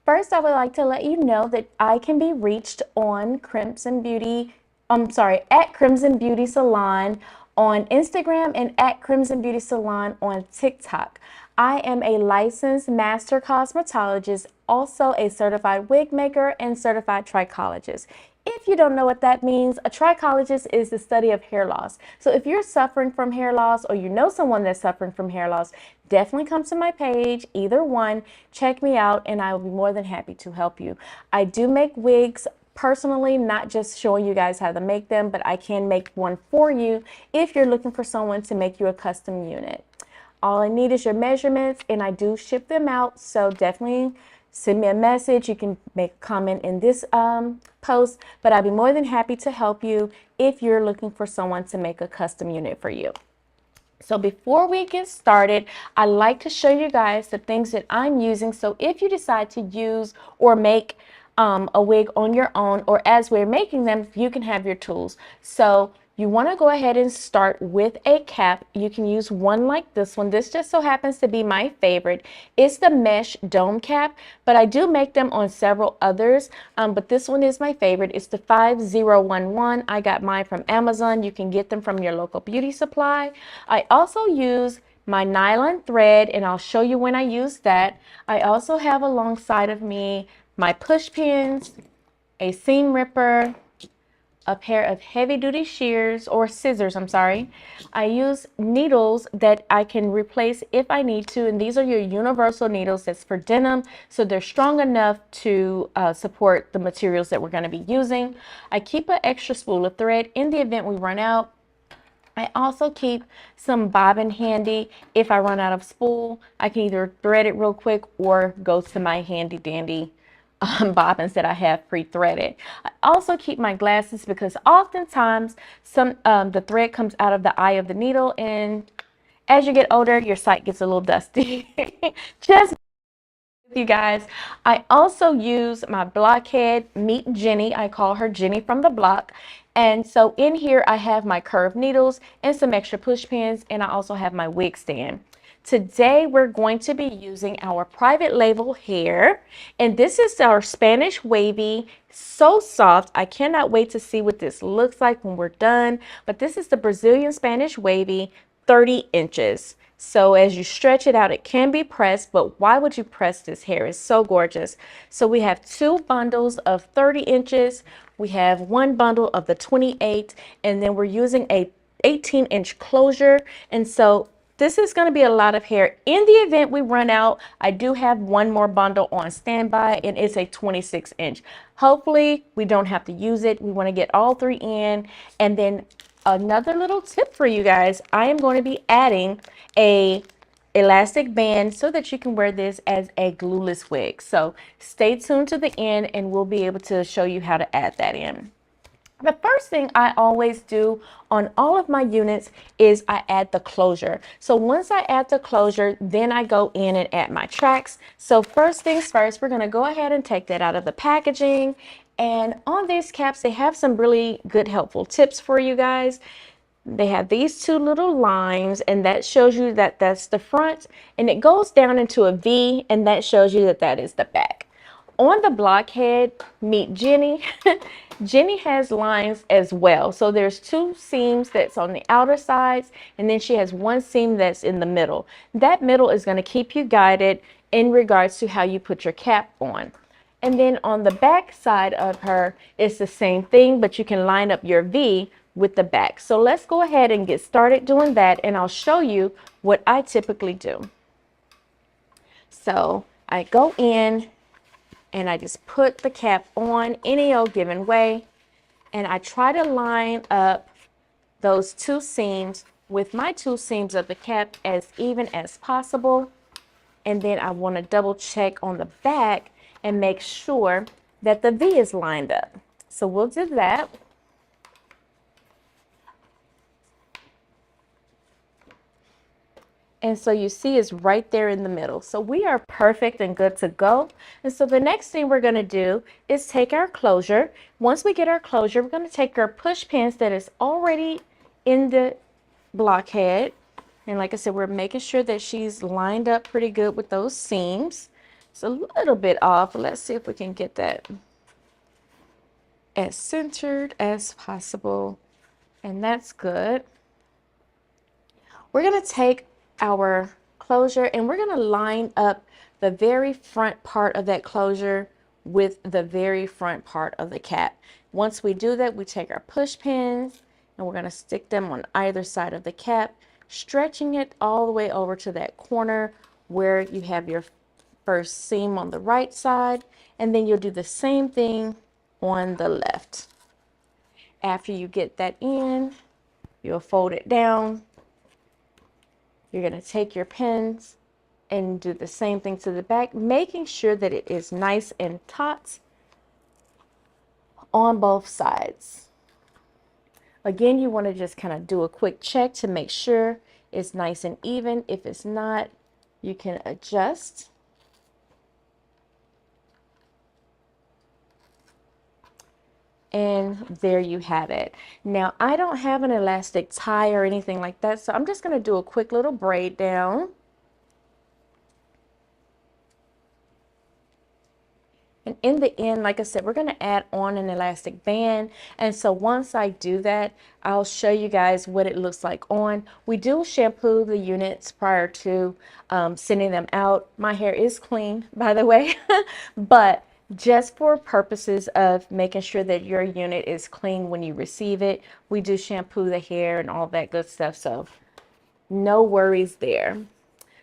First, I would like to let you know that I can be reached on at Crimson Beauty Salon on Instagram and at Crimson Beauty Salon on TikTok. I am a licensed master cosmetologist, also a certified wig maker and certified trichologist. If you don't know what that means, a trichologist is the study of hair loss. So if you're suffering from hair loss or you know someone that's suffering from hair loss, definitely come to my page, either one, check me out, and I will be more than happy to help you. I do make wigs personally, not just showing you guys how to make them, but I can make one for you if you're looking for someone to make you a custom unit. All I need is your measurements, and I do ship them out, so definitely send me a message. You can make a comment in this post, but I'd be more than happy to help you if you're looking for someone to make a custom unit for you. So before we get started, I like to show you guys the things that I'm using. So if you decide to use or make a wig on your own, or as we're making them, you can have your tools. So you want to go ahead and start with a cap. You can use one like this one. This just so happens to be my favorite. It's the mesh dome cap, but I do make them on several others. But this one is my favorite. It's the 5011. I got mine from Amazon. You can get them from your local beauty supply. I also use my nylon thread, and I'll show you when I use that. I also have alongside of me my push pins, a seam ripper, a pair of heavy duty shears or scissors, I'm sorry. I use needles that I can replace if I need to, and these are your universal needles. That's for denim, so they're strong enough to support the materials that we're going to be using. I keep an extra spool of thread in the event we run out. I also keep some bobbin handy. If I run out of spool, I can either thread it real quick or go to my handy dandy bobbins that I have pre-threaded. I also keep my glasses because oftentimes the thread comes out of the eye of the needle, and as you get older, your sight gets a little dusty. Just with you guys. I also use my blockhead. Meet Jenny. I call her Jenny from the block. And so in here I have my curved needles and some extra push pins, and I also have my wig stand. Today we're going to be using our Private Label hair, and this is our Spanish wavy. So soft. I cannot wait to see what this looks like when we're done. But this is the Brazilian Spanish wavy, 30 inches. So as you stretch it out, it can be pressed, but why would you press this hair? It's so gorgeous. So we have two bundles of 30 inches. We have one bundle of the 28, and then we're using a 18-inch closure. And so this is going to be a lot of hair. In the event we run out, I do have one more bundle on standby, and it's a 26-inch. Hopefully we don't have to use it. We want to get all three in. And then another little tip for you guys, I am going to be adding a elastic band so that you can wear this as a glueless wig. So stay tuned to the end and we'll be able to show you how to add that in. The first thing I always do on all of my units is I add the closure. So once I add the closure, then I go in and add my tracks. So first things first, we're going to go ahead and take that out of the packaging. And on these caps, they have some really good helpful tips for you guys. They have these two little lines, and that shows you that that's the front, and it goes down into a V, and that shows you that that is the back. On the blockhead, meet Jenny. Jenny has lines as well. So there's two seams that's on the outer sides, and then she has one seam that's in the middle. That middle is going to keep you guided in regards to how you put your cap on. And then on the back side of her, it's the same thing, but you can line up your V with the back. So let's go ahead and get started doing that, and I'll show you what I typically do. So I go in and I just put the cap on any old given way, and I try to line up those two seams with my two seams of the cap as even as possible. And then I want to double check on the back and make sure that the V is lined up. So we'll do that. And so you see it's right there in the middle. So we are perfect and good to go. And so the next thing we're going to do is take our closure. Once we get our closure, we're going to take our push pins that is already in the blockhead. And like I said, we're making sure that she's lined up pretty good with those seams. It's a little bit off, but let's see if we can get that as centered as possible. And that's good. We're going to take our closure and we're going to line up the very front part of that closure with the very front part of the cap. Once we do that, we take our push pins and we're going to stick them on either side of the cap, stretching it all the way over to that corner where you have your first seam on the right side, and then you'll do the same thing on the left. After you get that in, you'll fold it down. You're going to take your pins and do the same thing to the back, making sure that it is nice and taut on both sides. Again, you want to just kind of do a quick check to make sure it's nice and even. If it's not, you can adjust. And there you have it. Now, I don't have an elastic tie or anything like that, so I'm just going to do a quick little braid down. And in the end, like I said, we're going to add on an elastic band. And so once I do that, I'll show you guys what it looks like on. We do shampoo the units prior to sending them out. My hair is clean, by the way, but just for purposes of making sure that your unit is clean when you receive it, we do shampoo the hair and all that good stuff. So no worries there.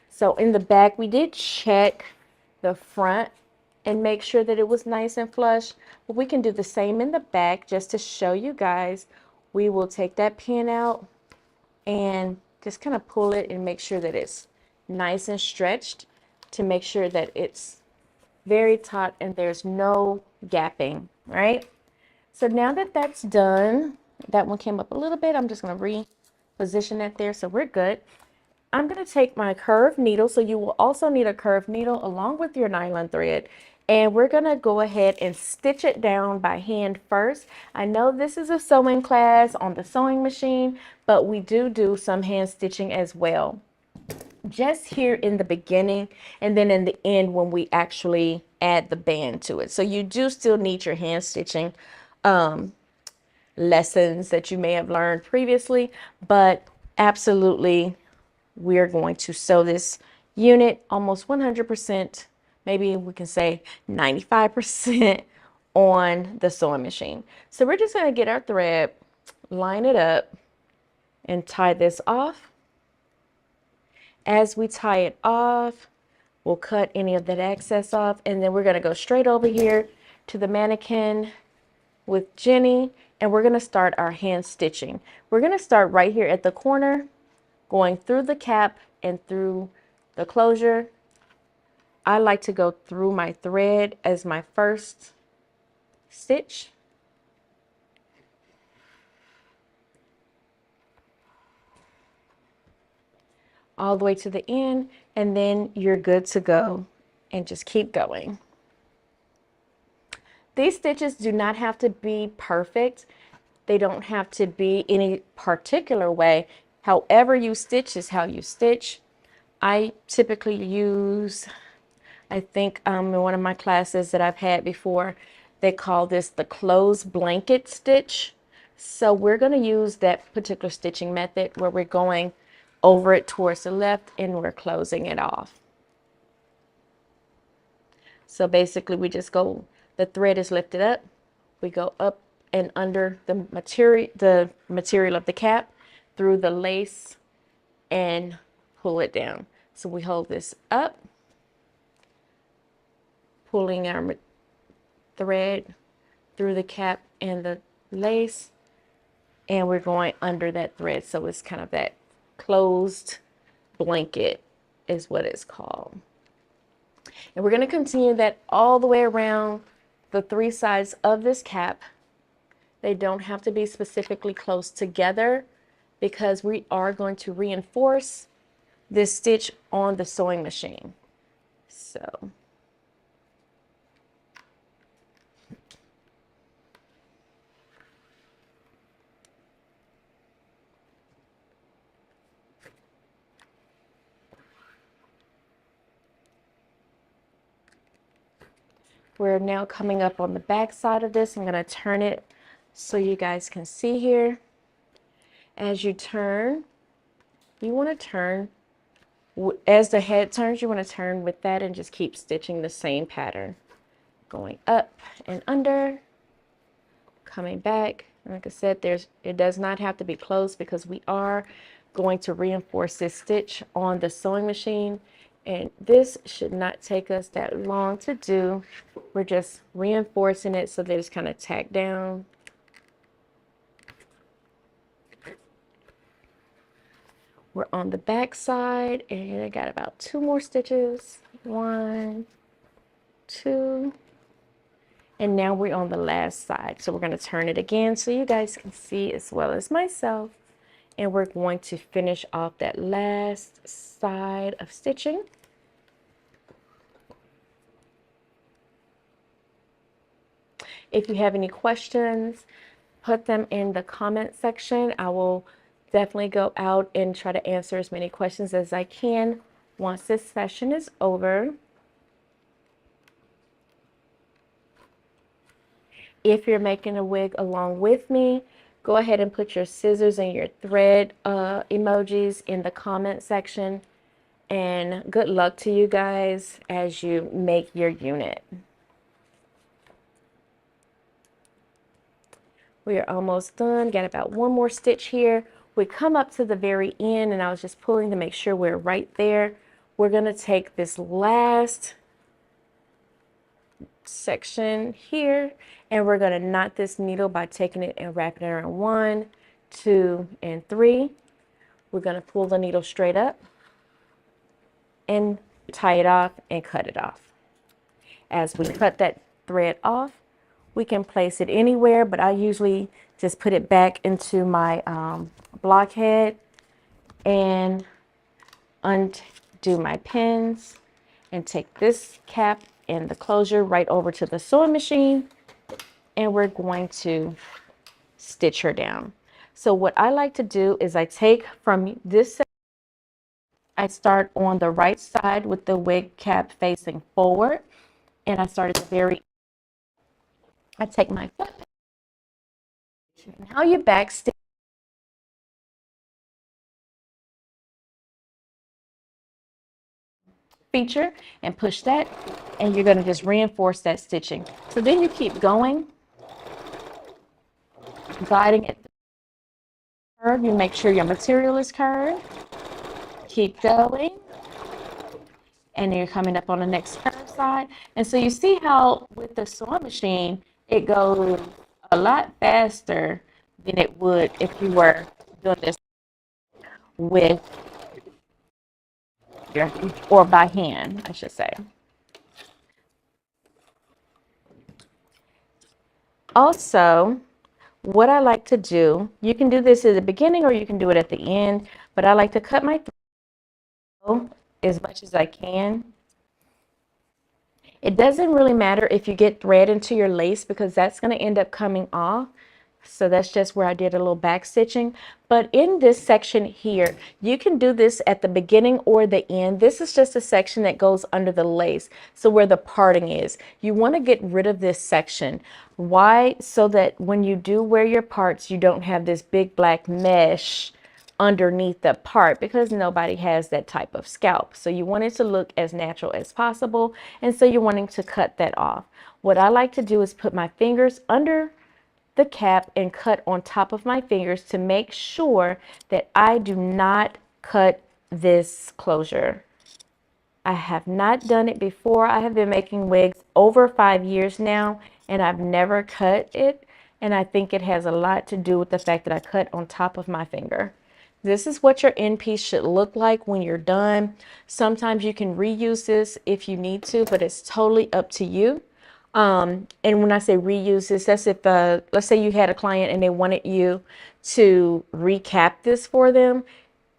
So in the back, we did check the front and make sure that it was nice and flush. But we can do the same in the back just to show you guys. We will take that pin out and just kind of pull it and make sure that it's nice and stretched to make sure that it's very taut and there's no gapping, right? So now that that's done, that one came up a little bit. I'm just going to reposition that there so we're good. I'm going to take my curved needle, so you will also need a curved needle along with your nylon thread, and we're going to go ahead and stitch it down by hand first. I know this is a sewing class on the sewing machine, but we do some hand stitching as well. Just here in the beginning and then in the end when we actually add the band to it. So you do still need your hand stitching lessons that you may have learned previously, but absolutely we're going to sew this unit almost 100%, maybe we can say 95% on the sewing machine. So we're just going to get our thread, line it up, and tie this off. As we tie it off, we'll cut any of that excess off, and then we're going to go straight over here to the mannequin with Jenny, and we're going to start our hand stitching. We're going to start right here at the corner, going through the cap and through the closure. I like to go through my thread as my first stitch. All the way to the end, and then you're good to go, and just keep going. These stitches do not have to be perfect. They don't have to be any particular way. However you stitch is how you stitch. I typically use, I think in one of my classes that I've had before, they call this the closed blanket stitch. So we're going to use that particular stitching method where we're going over it towards the left and we're closing it off. So basically we just go, the thread is lifted up, we go up and under the material of the cap through the lace and pull it down. So we hold this up, pulling our thread through the cap and the lace, and we're going under that thread. So it's kind of that closed blanket is what it's called. And we're going to continue that all the way around the three sides of this cap. They don't have to be specifically close together because we are going to reinforce this stitch on the sewing machine. So We're now coming up on the back side of this. I'm going to turn it so you guys can see here. As you turn, you want to turn, as the head turns, you want to turn with that and just keep stitching the same pattern. Going up and under, coming back. Like I said, it does not have to be closed because we are going to reinforce this stitch on the sewing machine. And this should not take us that long to do. We're just reinforcing it so that it's kind of tacked down. We're on the back side and I got about 2 more stitches. 1, 2. And now we're on the last side. So we're going to turn it again so you guys can see as well as myself. And we're going to finish off that last side of stitching. If you have any questions, put them in the comment section. I will definitely go out and try to answer as many questions as I can once this session is over. If you're making a wig along with me, go ahead and put your scissors and your thread emojis in the comment section. And good luck to you guys as you make your unit. We are almost done. Got about 1 more stitch here. We come up to the very end and I was just pulling to make sure we're right there. We're going to take this last section here and we're going to knot this needle by taking it and wrapping it around 1, 2, and 3. We're going to pull the needle straight up and tie it off and cut it off. As we cut that thread off, we can place it anywhere, but I usually just put it back into my blockhead and undo my pins and take this cap and the closure right over to the sewing machine, and we're going to stitch her down. So what I like to do is I take from this, I start on the right side with the wig cap facing forward, and I start at the very, I take my foot, now you back stitch feature and push that, and you're going to just reinforce that stitching. So then you keep going, guiding it curve. You make sure your material is curved. Keep going, and then you're coming up on the next curve side. And so you see how with the sewing machine it goes a lot faster than it would if you were doing this with your, or by hand, I should say. Also, what I like to do, you can do this at the beginning or you can do it at the end, but I like to cut my thread as much as I can. It doesn't really matter if you get thread into your lace because that's going to end up coming off. So that's just where I did a little back stitching. But in this section here, you can do this at the beginning or the end. This is just a section that goes under the lace. So where the parting is, you want to get rid of this section. Why? So that when you do wear your parts, you don't have this big black mesh underneath the part, because nobody has that type of scalp. So you want it to look as natural as possible. And so you're wanting to cut that off. What I like to do is put my fingers under the cap and cut on top of my fingers to make sure that I do not cut this closure. I have not done it before. I have been making wigs over 5 years now and I've never cut it, and I think it has a lot to do with the fact that I cut on top of my finger. This is what your end piece should look like when you're done. Sometimes you can reuse this if you need to, but it's totally up to you. And when I say reuse this, that's if, let's say you had a client and they wanted you to recap this for them.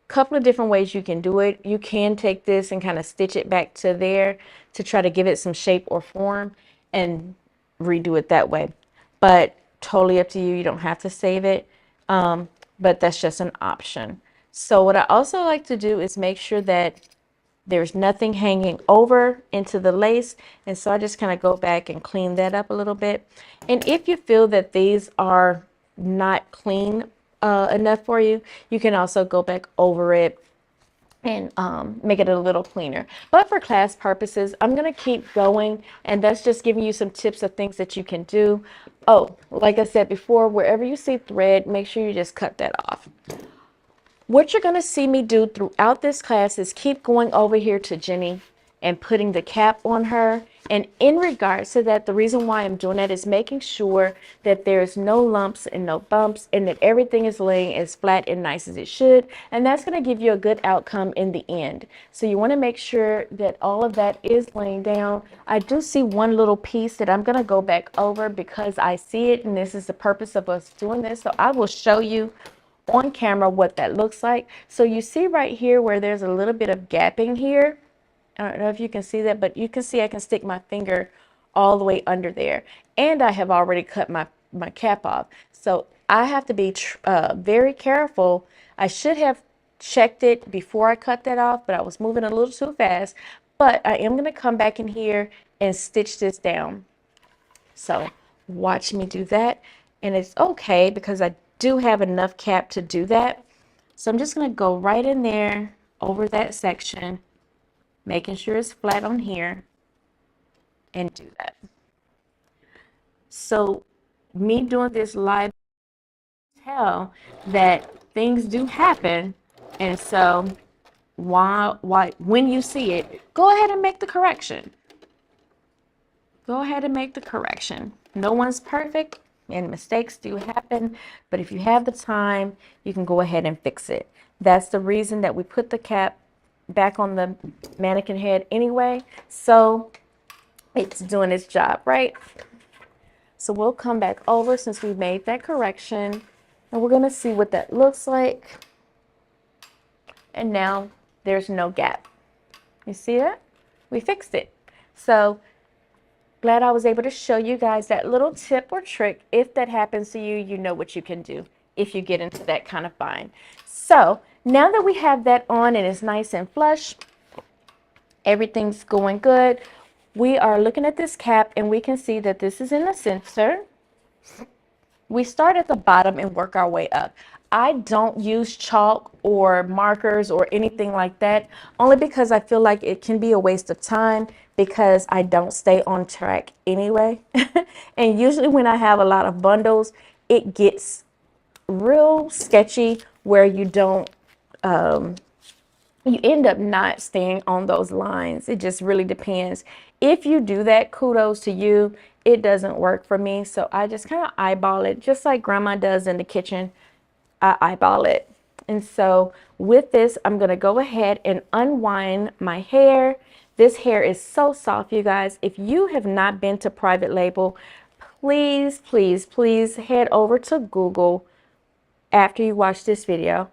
Couple of different ways you can do it. You can take this and kind of stitch it back to there to try to give it some shape or form and redo it that way. But totally up to you. You don't have to save it. But that's just an option. So what I also like to do is make sure that There's nothing hanging over into the lace. And so I just kind of go back and clean that up a little bit. And if you feel that these are not clean enough for you, you can also go back over it and make it a little cleaner. But for class purposes, I'm going to keep going, and that's just giving you some tips of things that you can do. Oh, like I said before, wherever you see thread, make sure you just cut that off. What you're going to see me do throughout this class is keep going over here to Jenny and putting the cap on her. And in regards to that, the reason why I'm doing that is making sure that there's no lumps and no bumps and that everything is laying as flat and nice as it should. And that's going to give you a good outcome in the end. So you want to make sure that all of that is laying down. I do see one little piece that I'm going to go back over because I see it, and this is the purpose of us doing this. So I will show you on camera what that looks like. So you see right here where there's a little bit of gapping here. I don't know if you can see that, but you can see I can stick my finger all the way under there. And I have already cut my cap off. So I have to be very careful. I should have checked it before I cut that off, but I was moving a little too fast. But I am going to come back in here and stitch this down. So watch me do that. And it's okay because I do have enough cap to do that. So I'm just going to go right in there over that section, making sure it's flat on here, and do that. So me doing this live, tell that things do happen, and so when you see it, go ahead and make the correction. Go ahead and make the correction. No one's perfect, and mistakes do happen, but if you have the time, you can go ahead and fix it. That's the reason that we put the cap back on the mannequin head anyway, so it's doing its job, right? So we'll come back over since we made that correction, and we're going to see what that looks like. And now there's no gap. You see that? We fixed it. So glad I was able to show you guys that little tip or trick. If that happens to you, you know what you can do if you get into that kind of bind. So now that we have that on and it's nice and flush, everything's going good. We are looking at this cap and we can see that this is in the center. We start at the bottom and work our way up. I don't use chalk or markers or anything like that, only because I feel like it can be a waste of time because I don't stay on track anyway. And usually when I have a lot of bundles, it gets real sketchy where you don't, you end up not staying on those lines. It just really depends. If you do that, kudos to you. It doesn't work for me. So I just kind of eyeball it, just like grandma does in the kitchen. I eyeball it. And so with this, I'm going to go ahead and unwind my hair. This hair is so soft, you guys. If you have not been to Private Label, please, please, please head over to Google after you watch this video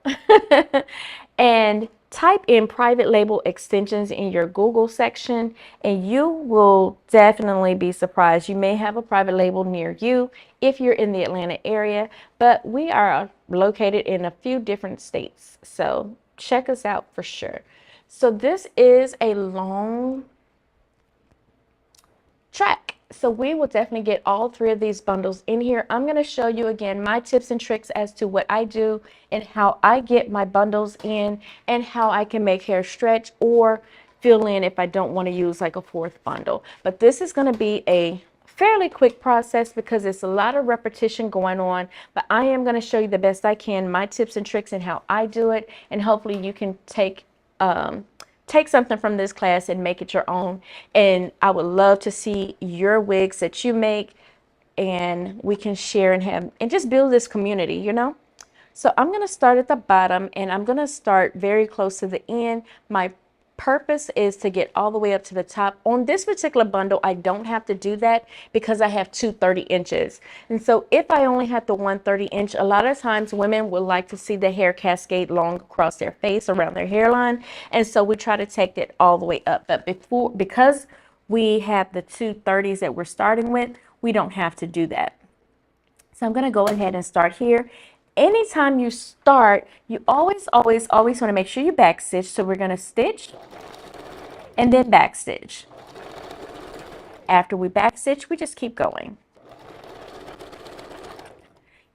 and type in Private Label extensions in your Google section, and you will definitely be surprised. You may have a private label near you if you're in the Atlanta area, but we are located in a few different states, so check us out for sure. So this is a long track, so we will definitely get all three of these bundles in here. I'm going to show you again my tips and tricks as to what I do and how I get my bundles in and how I can make hair stretch or fill in if I don't want to use like a fourth bundle. But this is going to be a fairly quick process because it's a lot of repetition going on, but I am going to show you the best I can, my tips and tricks and how I do it, and hopefully you can take something from this class and make it your own. And I would love to see your wigs that you make, and we can share and have and just build this community, you know. So I'm going to start at the bottom and I'm going to start very close to the end. My purpose is to get all the way up to the top. On this particular bundle, I don't have to do that because I have two 30 inches. And so if I only had the one 30 inch, a lot of times women would like to see the hair cascade long across their face, around their hairline. And so we try to take it all the way up. But because we have the two 30s that we're starting with, we don't have to do that. So I'm going to go ahead and start here. Anytime you start, you always want to make sure you back stitch. So we're going to stitch and then backstitch. After we backstitch, we just keep going.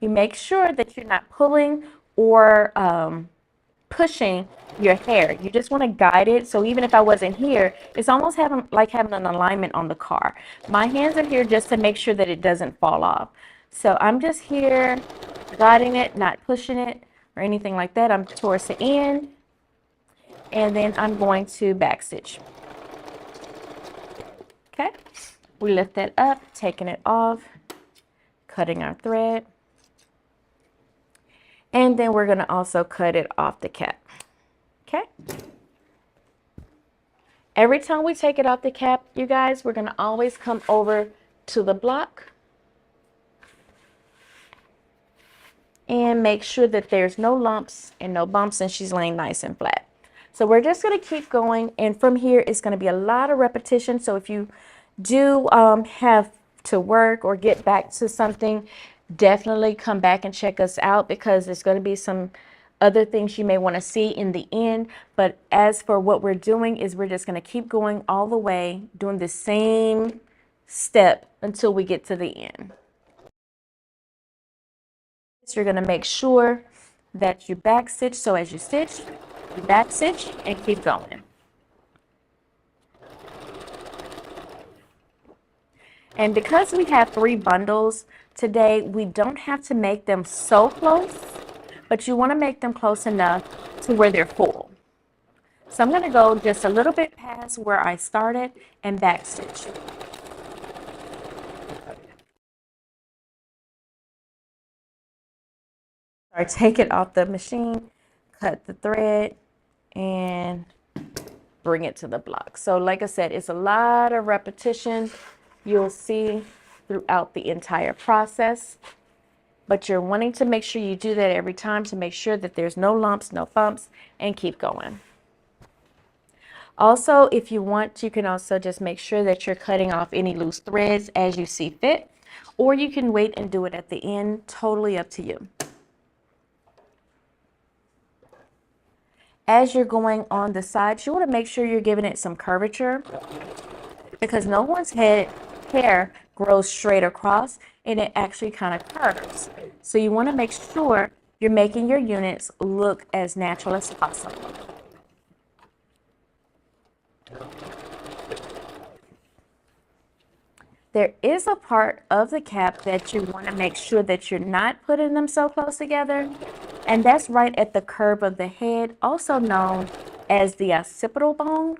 You make sure that you're not pulling or pushing your hair. You just want to guide it. So even if I wasn't here, it's almost like having an alignment on the car. My hands are here just to make sure that it doesn't fall off. So I'm just here guiding it, not pushing it or anything like that. I'm towards the end, and then I'm going to backstitch. Okay, we lift that up, taking it off, cutting our thread. And then we're going to also cut it off the cap. Okay. Every time we take it off the cap, you guys, we're going to always come over to the block and make sure that there's no lumps and no bumps and she's laying nice and flat. So we're just going to keep going. And from here, it's going to be a lot of repetition. So if you do have to work or get back to something, definitely come back and check us out, because there's going to be some other things you may want to see in the end. But as for what we're doing is we're just going to keep going all the way, doing the same step until we get to the end. So you're going to make sure that you back stitch. So as you stitch, you back stitch and keep going. And because we have 3 bundles today, we don't have to make them so close, but you want to make them close enough to where they're full. So I'm going to go just a little bit past where I started and backstitch. Or take it off the machine, cut the thread, and bring it to the block. So like I said, it's a lot of repetition. You'll see throughout the entire process, but you're wanting to make sure you do that every time to make sure that there's no lumps, no bumps, and keep going. Also, if you want, you can also just make sure that you're cutting off any loose threads as you see fit, or you can wait and do it at the end, totally up to you. As you're going on the sides, you want to make sure you're giving it some curvature, because no one's hair grows straight across, and it actually kind of curves. So you want to make sure you're making your units look as natural as possible. There is a part of the cap that you want to make sure that you're not putting them so close together, and that's right at the curve of the head, also known as the occipital bone.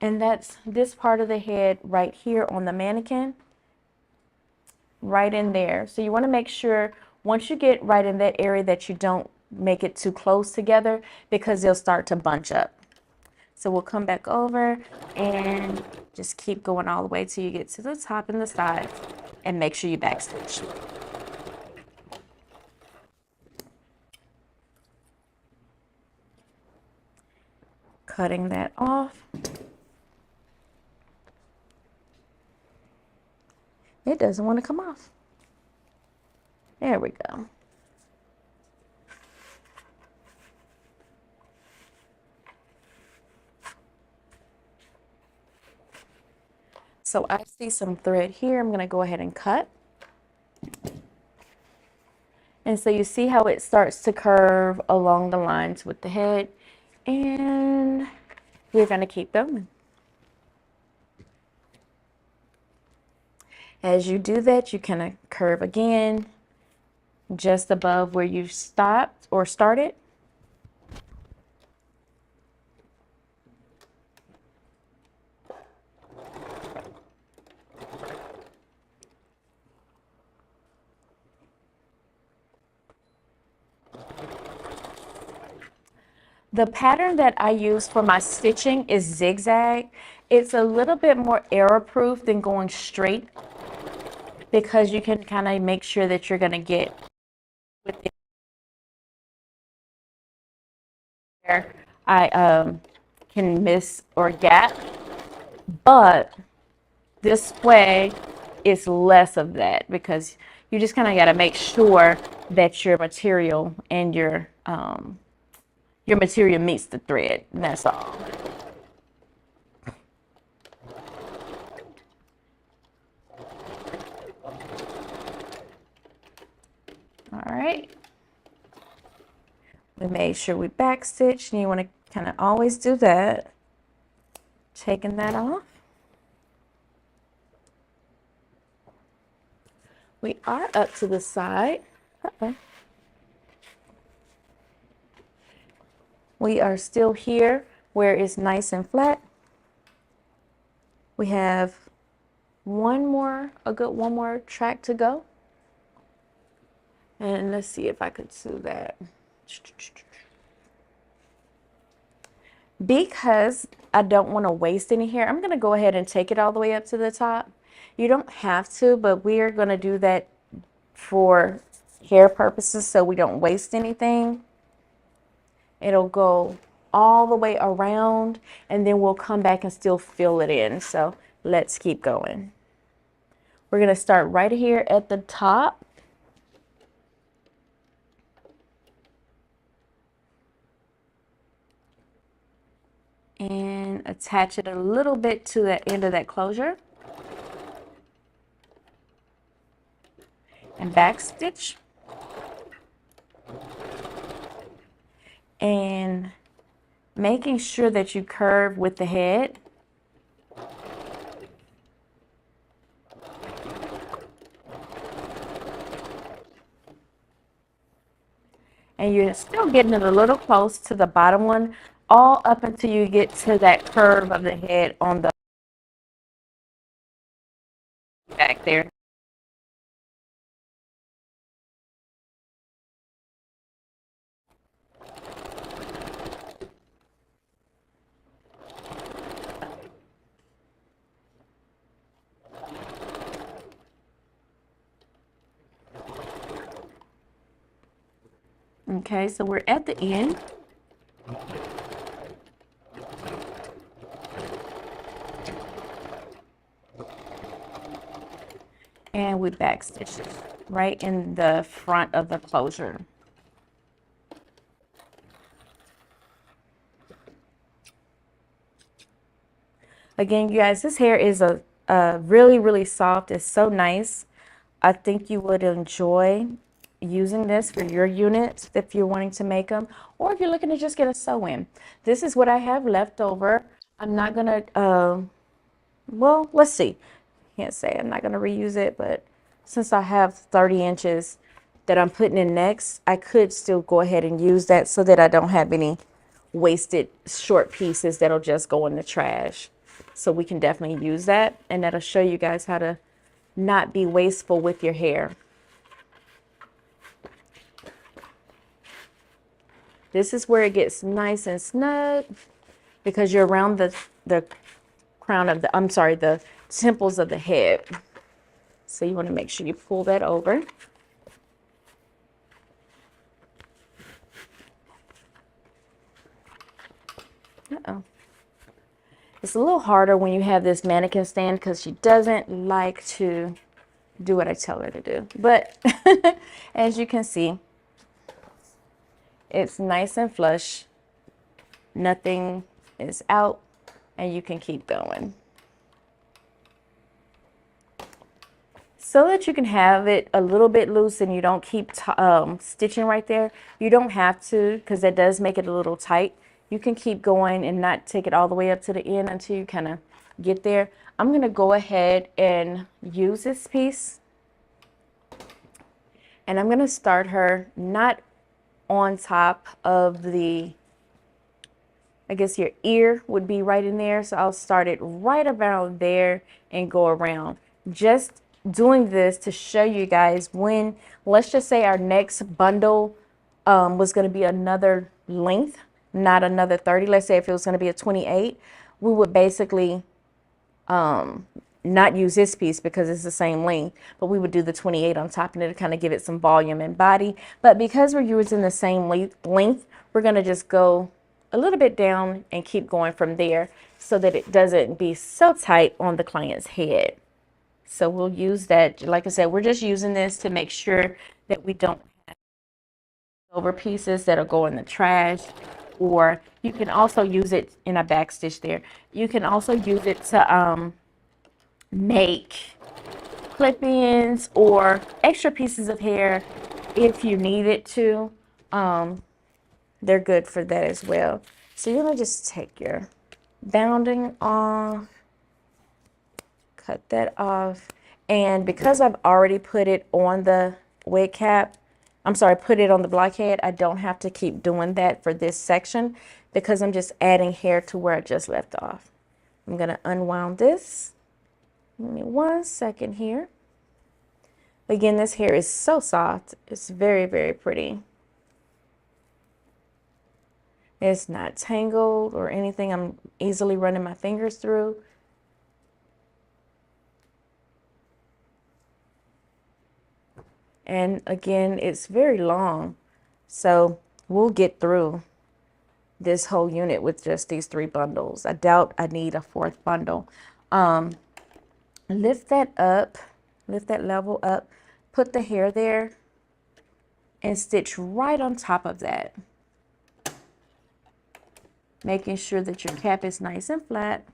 And that's this part of the head right here on the mannequin, right in there. So you want to make sure once you get right in that area that you don't make it too close together, because they'll start to bunch up. So we'll come back over and just keep going all the way till you get to the top and the sides, and make sure you backstitch. Cutting that off. It doesn't want to come off. There we go. So I see some thread here. I'm going to go ahead and cut. And so you see how it starts to curve along the lines with the head. And we're going to keep going. As you do that, you kind of curve again just above where you stopped or started. The pattern that I use for my stitching is zigzag. It's a little bit more error-proof than going straight, because you can kind of make sure that you're going to get with it. Where I can miss or gap, but this way it's less of that, because you just kind of got to make sure that your material and your material meets the thread, and that's all. right. We made sure we backstitch, and you want to kind of always do that. Taking that off. We are up to the side. We are still here where it's nice and flat. We have a good one more track to go. And let's see if I could do that. Because I don't want to waste any hair, I'm going to go ahead and take it all the way up to the top. You don't have to, but we are going to do that for hair purposes so we don't waste anything. It'll go all the way around, and then we'll come back and still fill it in. So let's keep going. We're going to start right here at the top. And attach it a little bit to the end of that closure. And backstitch. And making sure that you curve with the head. And you're still getting it a little close to the bottom one, all up until you get to that curve of the head on the back there. Okay, so we're at the end. And we backstitch it right in the front of the closure. Again, you guys, this hair is a really, really soft. It's so nice. I think you would enjoy using this for your units if you're wanting to make them, or if you're looking to just get a sew in. This is what I have left over. I'm not gonna, well, let's see. Can't say I'm not gonna reuse it, but since I have 30 inches that I'm putting in next, I could still go ahead and use that so that I don't have any wasted short pieces that'll just go in the trash. So we can definitely use that, and that'll show you guys how to not be wasteful with your hair. This is where it gets nice and snug because you're around the crown of the, I'm sorry, the temples of the head. So you want to make sure you pull that over. Uh-oh. It's a little harder when you have this mannequin stand because she doesn't like to do what I tell her to do. But as you can see, it's nice and flush. Nothing is out, and you can keep going. So that you can have it a little bit loose and you don't keep stitching right there. You don't have to, because that does make it a little tight. You can keep going and not take it all the way up to the end until you kind of get there. I'm going to go ahead and use this piece. And I'm going to start her not on top of the, I guess your ear would be right in there. So I'll start it right around there and go around. Just doing this to show you guys when, let's just say our next bundle was going to be another length, not another 30. Let's say if it was going to be a 28, we would basically not use this piece because it's the same length, but we would do the 28 on top and it'll kind of give it some volume and body. But because we're using the same length, we're going to just go a little bit down and keep going from there so that it doesn't be so tight on the client's head. So we'll use that. Like I said, we're just using this to make sure that we don't have over pieces that'll go in the trash. Or you can also use it in a back stitch there. You can also use it to make clip-ins or extra pieces of hair if you need it to, they're good for that as well. So you're gonna just take your bounding off, cut that off. And because I've already put it on the wig cap, I'm sorry, put it on the blockhead, I don't have to keep doing that for this section because I'm just adding hair to where I just left off. I'm gonna unwound this. Give me 1 second here. Again, this hair is so soft. It's very, very pretty. It's not tangled or anything. I'm easily running my fingers through. And again, it's very long. So we'll get through this whole unit with just these 3 bundles. I doubt I need a 4th bundle. Lift that up, lift that level up, put the hair there and stitch right on top of that. Making sure that your cap is nice and flat.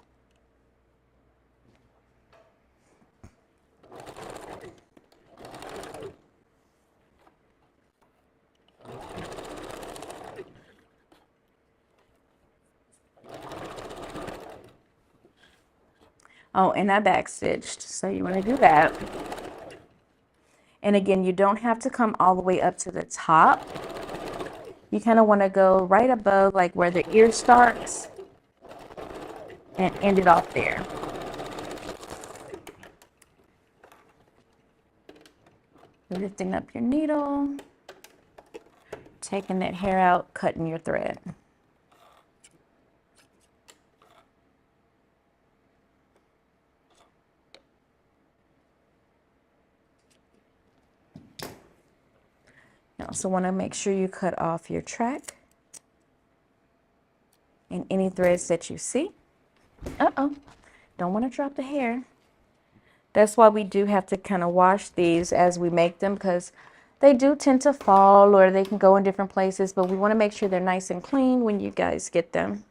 Oh, and I back stitched, so you want to do that. And again, you don't have to come all the way up to the top. You kind of want to go right above, like where the ear starts, and end it off there. Lifting up your needle, taking that hair out, cutting your thread. You also want to make sure you cut off your track and any threads that you see. Don't want to drop the hair. That's why we do have to kind of wash these as we make them, because they do tend to fall or they can go in different places, but we want to make sure they're nice and clean when you guys get them.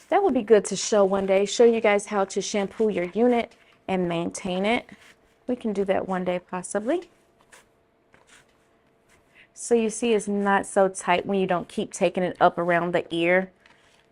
That would be good to show one day, show you guys how to shampoo your unit and maintain it. We can do that one day possibly. So you see it's not so tight when you don't keep taking it up around the ear.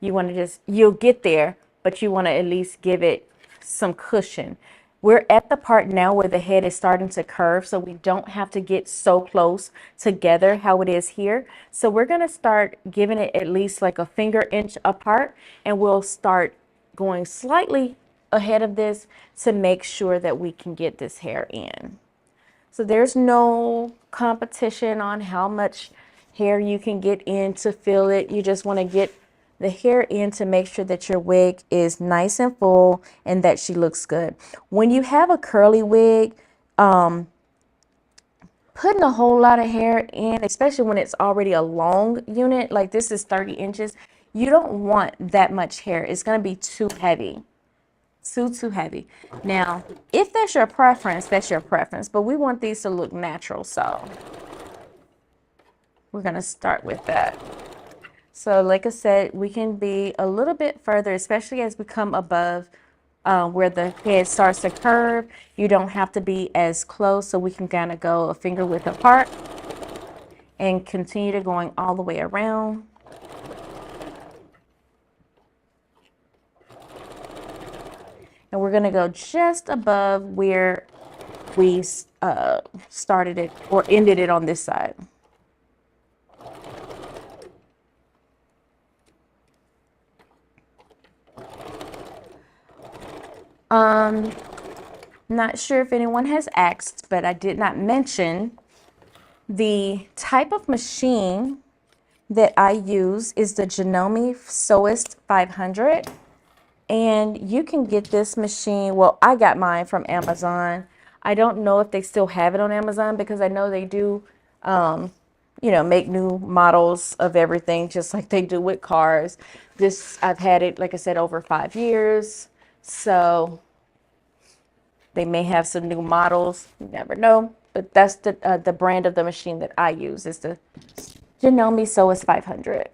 You want to just, you'll get there, but you want to at least give it some cushion. We're at the part now where the head is starting to curve, so we don't have to get so close together how it is here. So we're going to start giving it at least like a finger inch apart, and we'll start going slightly ahead of this to make sure that we can get this hair in. So there's no competition on how much hair you can get in to fill it. You just want to get the hair in to make sure that your wig is nice and full and that she looks good. When you have a curly wig, putting a whole lot of hair in, especially when it's already a long unit, like this is 30 inches, you don't want that much hair. It's going to be too heavy. Too heavy. Now, if that's your preference, that's your preference, but we want these to look natural, so we're going to start with that. So like I said, we can be a little bit further, especially as we come above where the head starts to curve. You don't have to be as close, so we can kind of go a finger width apart and continue to going all the way around. And we're going to go just above where we started it or ended it on this side. Not sure if anyone has asked, but I did not mention the type of machine that I use is the Janome Sewist 500. And you can get this machine, well, I got mine from Amazon. I don't know if they still have it on Amazon because I know they do, you know, make new models of everything just like they do with cars. This, I've had it, like I said, over 5 years. So they may have some new models, you never know. But that's the brand of the machine that I use is the Janome Sewist 500.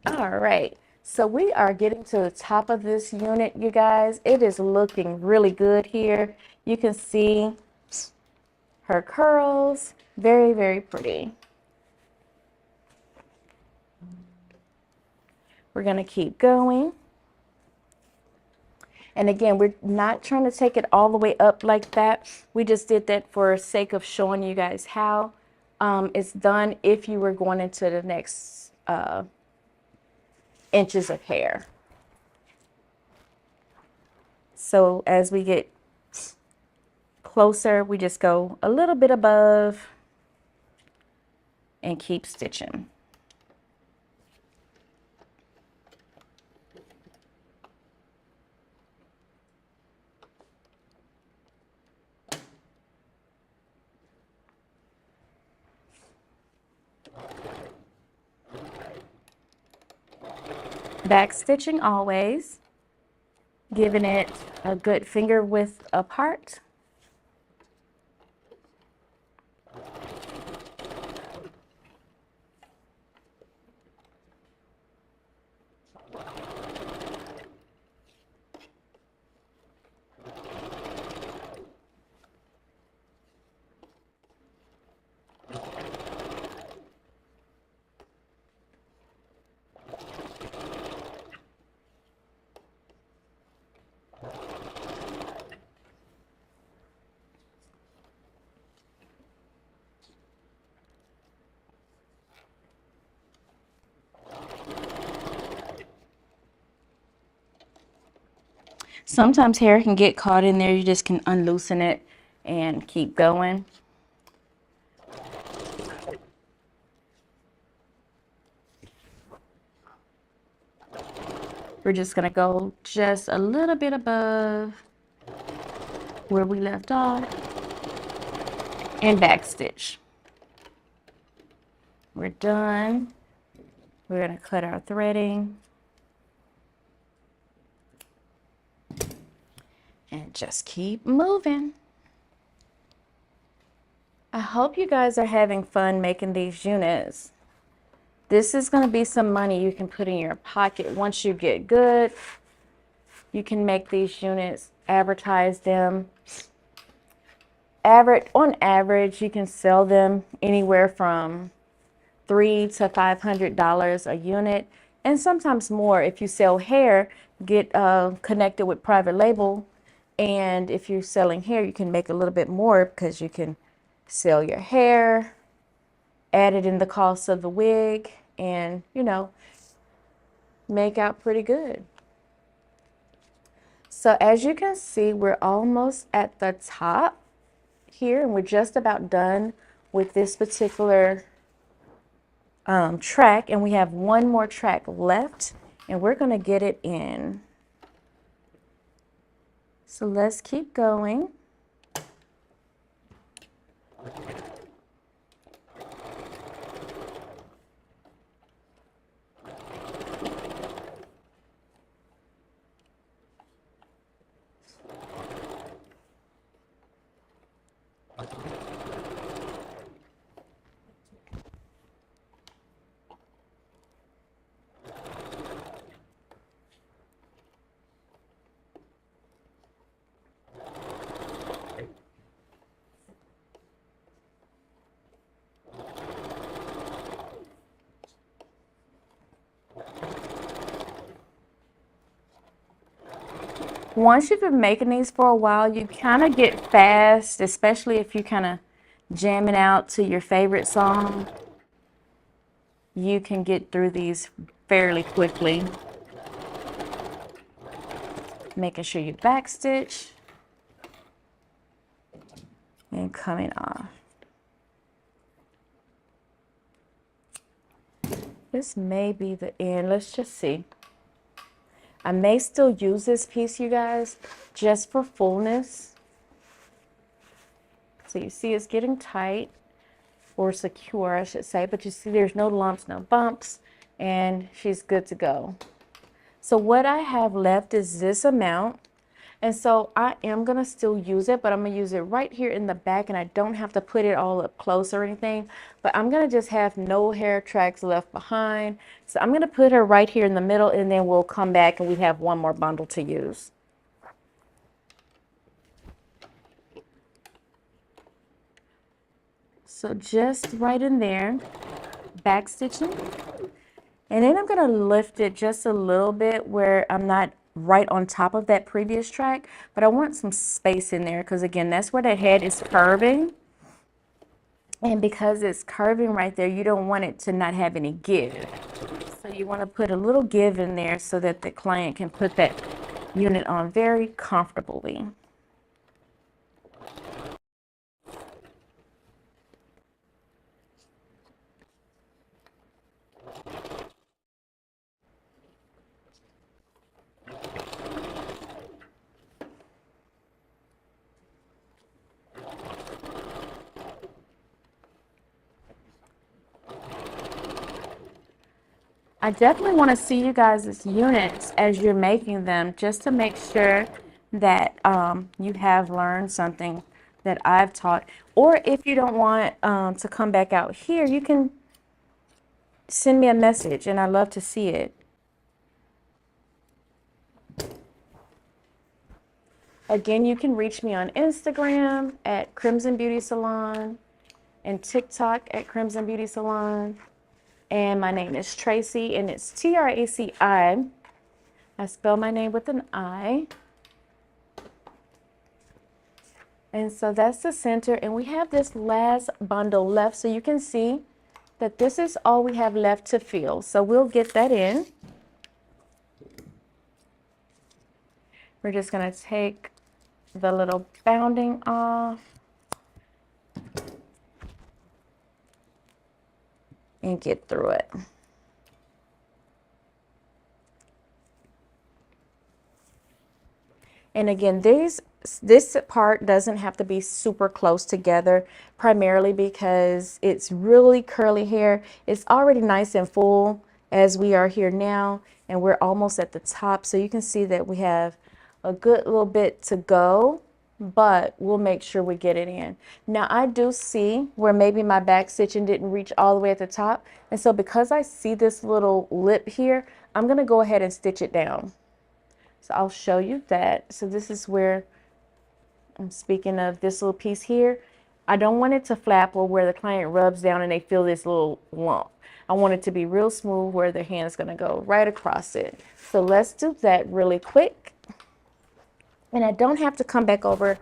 All right, So we are getting to the top of this unit, you guys. It is looking really good here. You can see her curls, very, very pretty. We're gonna keep going. And again, we're not trying to take it all the way up like that. We just did that for sake of showing you guys how it's done if you were going into the next inches of hair. So as we get closer, we just go a little bit above and keep stitching. Back stitching always, giving it a good finger width apart. Sometimes hair can get caught in there. You just can unloosen it and keep going. We're just gonna go just a little bit above where we left off and back stitch. We're done. We're gonna cut our threading and just keep moving. I hope you guys are having fun making these units. This is going to be some money you can put in your pocket once you get good. You can make these units, advertise them. On average, you can sell them anywhere from $300 to $500 a unit, and sometimes more. If you sell hair, get connected with Private Label, and if you're selling hair, you can make a little bit more because you can sell your hair, add it in the cost of the wig, and make out pretty good. So as you can see, we're almost at the top here, and we're just about done with this particular track, and we have one more track left, and we're going to get it in. So let's keep going. Once you've been making these for a while, you kind of get fast, especially if you kind of jamming out to your favorite song. You can get through these fairly quickly. Making sure you backstitch and coming off. This may be the end. Let's just see. I may still use this piece, you guys, just for fullness. So you see it's getting tight, or secure, I should say, but you see there's no lumps, no bumps, and she's good to go. So what I have left is this amount, And so I am going to still use it, but I'm going to use it right here in the back, and I don't have to put it all up close or anything, but I'm going to just have no hair tracks left behind. So I'm going to put her right here in the middle, and then we'll come back and we have one more bundle to use. So just right in there, back stitching. And then I'm going to lift it just a little bit where I'm not right on top of that previous track, but I want some space in there because, again, that's where the head is curving. And because it's curving right there, you don't want it to not have any give. So you want to put a little give in there so that the client can put that unit on very comfortably. I definitely want to see you guys' units as you're making them, just to make sure that you have learned something that I've taught. Or if you don't want to come back out here, you can send me a message and I'd love to see it. Again, you can reach me on Instagram at Crimson Beauty Salon and TikTok at Crimson Beauty Salon. And my name is Traci, and it's Traci. I spell my name with an I. And so that's the center, and we have this last bundle left, so you can see that this is all we have left to fill. So we'll get that in. We're just going to take the little bounding off and get through it. And again, this part doesn't have to be super close together, primarily because it's really curly hair. It's already nice and full as we are here now, and we're almost at the top. So you can see that we have a good little bit to go, but we'll make sure we get it in. Now I do see where maybe my back stitching didn't reach all the way at the top. And so because I see this little lip here, I'm gonna go ahead and stitch it down. So I'll show you that. So this is where I'm speaking of this little piece here. I don't want it to flap or where the client rubs down and they feel this little lump. I want it to be real smooth where their hand is gonna go right across it. So let's do that really quick. And I don't have to come back over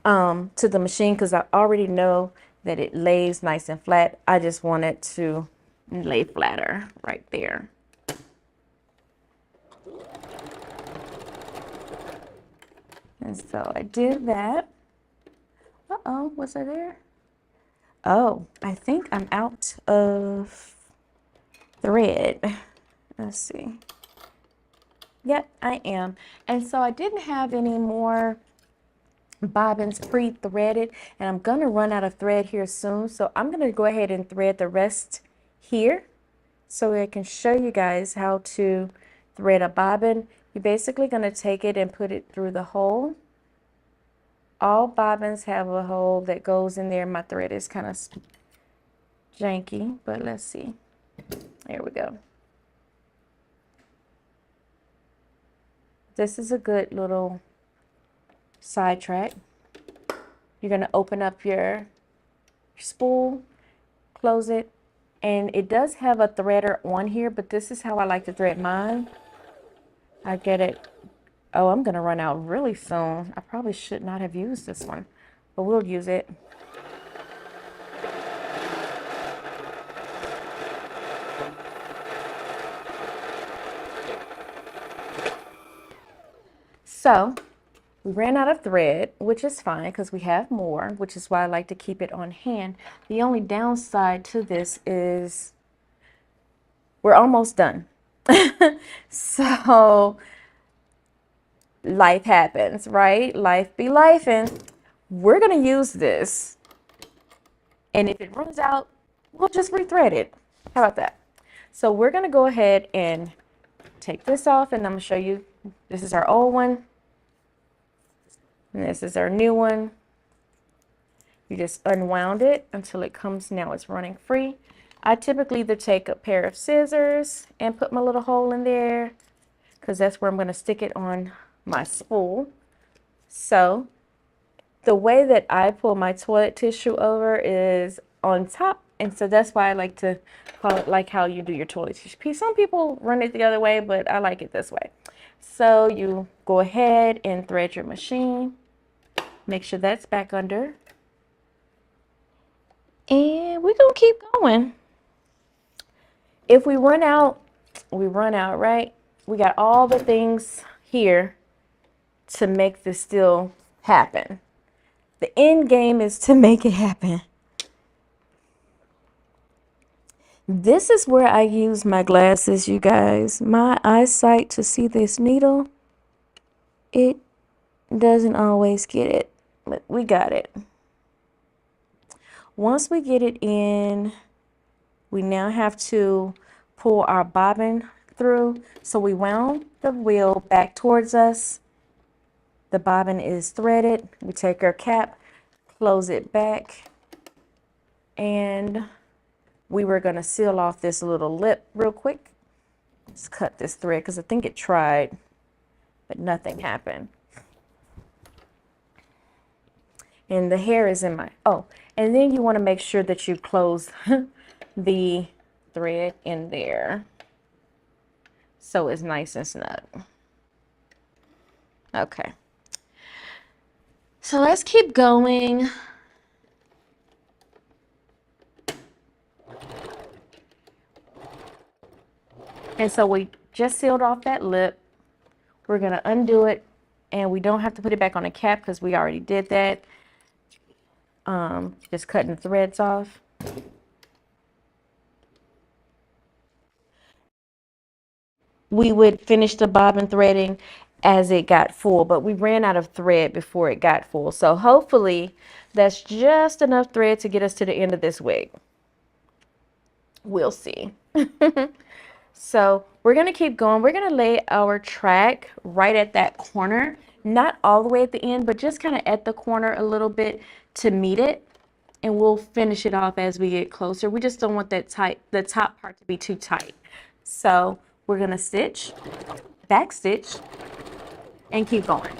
to the machine because I already know that it lays nice and flat. I just want it to lay flatter right there. And so I did that. Uh-oh, was I there? Oh, I think I'm out of thread. Let's see. Yep, I am. And so I didn't have any more bobbins pre-threaded, and I'm gonna run out of thread here soon. So I'm gonna go ahead and thread the rest here so I can show you guys how to thread a bobbin. You're basically gonna take it and put it through the hole. All bobbins have a hole that goes in there. My thread is kind of janky, but let's see. There we go. This is a good little sidetrack. You're going to open up your spool, close it, and it does have a threader on here, but this is how I like to thread mine. I get it. Oh, I'm going to run out really soon. I probably should not have used this one, but we'll use it. So we ran out of thread, which is fine because we have more, which is why I like to keep it on hand. The only downside to this is we're almost done. So life happens, right? Life be lifing. We're going to use this. And if it runs out, we'll just rethread it. How about that? So we're going to go ahead and take this off, and I'm going to show you. This is our old one. And this is our new one. You just unwound it until it comes, now it's running free. I typically either take a pair of scissors and put my little hole in there, because that's where I'm going to stick it on my spool. So the way that I pull my toilet tissue over is on top, and so that's why I like to call it like how you do your toilet tissue piece. Some people run it the other way, but I like it this way. So you go ahead and thread your machine. Make sure that's back under. And we're going to keep going. If we run out, we run out, right? We got all the things here to make this still happen. The end game is to make it happen. This is where I use my glasses, you guys. My eyesight to see this needle, it doesn't always get it, but we got it. Once we get it in, we now have to pull our bobbin through. So we wound the wheel back towards us. The bobbin is threaded. We take our cap, close it back, and we were going to seal off this little lip real quick. Let's cut this thread because I think it tried, but nothing happened. And the hair is in my, oh, and then you want to make sure that you close the thread in there so it's nice and snug. Okay. So let's keep going. And so we just sealed off that lip. We're going to undo it, and we don't have to put it back on the cap because we already did that. Just cutting threads off. We would finish the bobbin threading as it got full, but we ran out of thread before it got full. So hopefully that's just enough thread to get us to the end of this wig. We'll see. So we're going to keep going. We're going to lay our track right at that corner, not all the way at the end, but just kind of at the corner a little bit to meet it. And we'll finish it off as we get closer. We just don't want that the top part to be too tight. So we're going to stitch, back stitch, and keep going.